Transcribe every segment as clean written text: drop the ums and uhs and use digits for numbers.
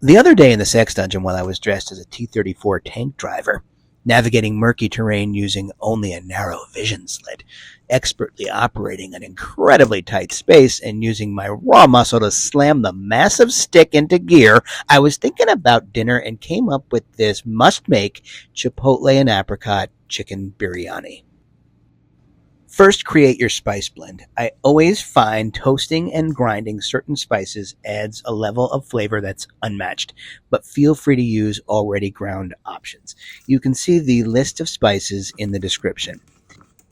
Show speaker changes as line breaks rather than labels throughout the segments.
The other day in the sex dungeon while I was dressed as a T-34 tank driver, navigating murky terrain using only a narrow vision slit, expertly operating an incredibly tight space and using my raw muscle to slam the massive stick into gear, I was thinking about dinner and came up with this must-make Chipotle and Apricot chicken biryani. First, create your spice blend. I always find toasting and grinding certain spices adds a level of flavor that's unmatched, but feel free to use already ground options. You can see the list of spices in the description.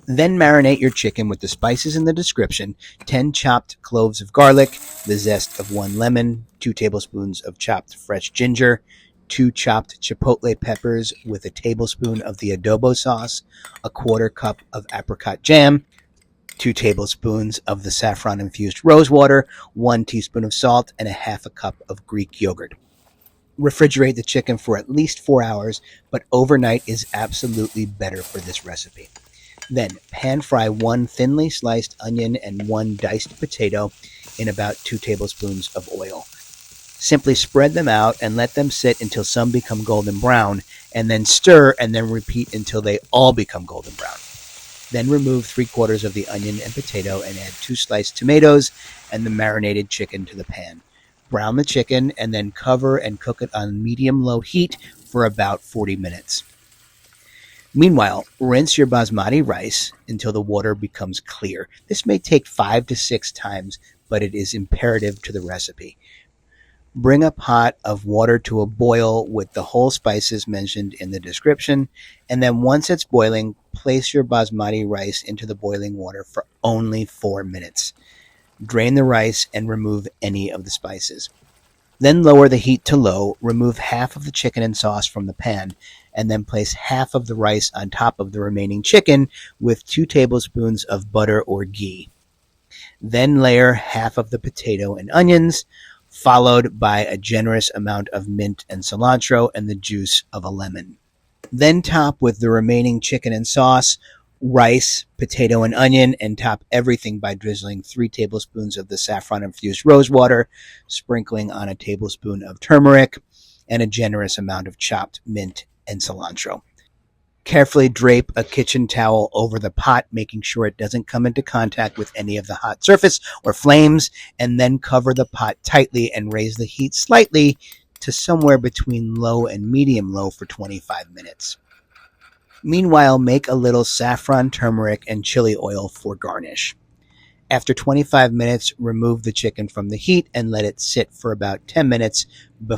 Then marinate your chicken with the spices in the description: 10 chopped cloves of garlic, the zest of 1 lemon, 2 tablespoons of chopped fresh ginger, 2 chopped chipotle peppers with a tablespoon of the adobo sauce, a quarter cup of apricot jam, 2 tablespoons of the saffron infused rosewater, 1 teaspoon of salt, and a half a cup of Greek yogurt. Refrigerate the chicken for at least 4 hours, but overnight is absolutely better for this recipe. Then pan fry 1 thinly sliced onion and 1 diced potato in about 2 tablespoons of oil. Simply spread them out and let them sit until some become golden brown, and then stir and then repeat until they all become golden brown. Then remove 3/4 of the onion and potato and add 2 sliced tomatoes and the marinated chicken to the pan. Brown the chicken and then cover and cook it on medium-low heat for about 40 minutes. Meanwhile, rinse your basmati rice until the water becomes clear. This may take 5 to 6 times, but it is imperative to the recipe. Bring a pot of water to a boil with the whole spices mentioned in the description, and then once it's boiling, place your basmati rice into the boiling water for only 4 minutes. Drain the rice and remove any of the spices. Then lower the heat to low, remove half of the chicken and sauce from the pan, and then place half of the rice on top of the remaining chicken with 2 tablespoons of butter or ghee. Then layer half of the potato and onions, followed by a generous amount of mint and cilantro and the juice of a lemon. Then top with the remaining chicken and sauce, rice, potato, and onion, and top everything by drizzling 3 tablespoons of the saffron-infused rosewater, sprinkling on a tablespoon of turmeric, and a generous amount of chopped mint and cilantro. Carefully drape a kitchen towel over the pot, making sure it doesn't come into contact with any of the hot surface or flames, and then cover the pot tightly and raise the heat slightly to somewhere between low and medium-low for 25 minutes. Meanwhile, make a little saffron, turmeric, and chili oil for garnish. After 25 minutes, remove the chicken from the heat and let it sit for about 10 minutes before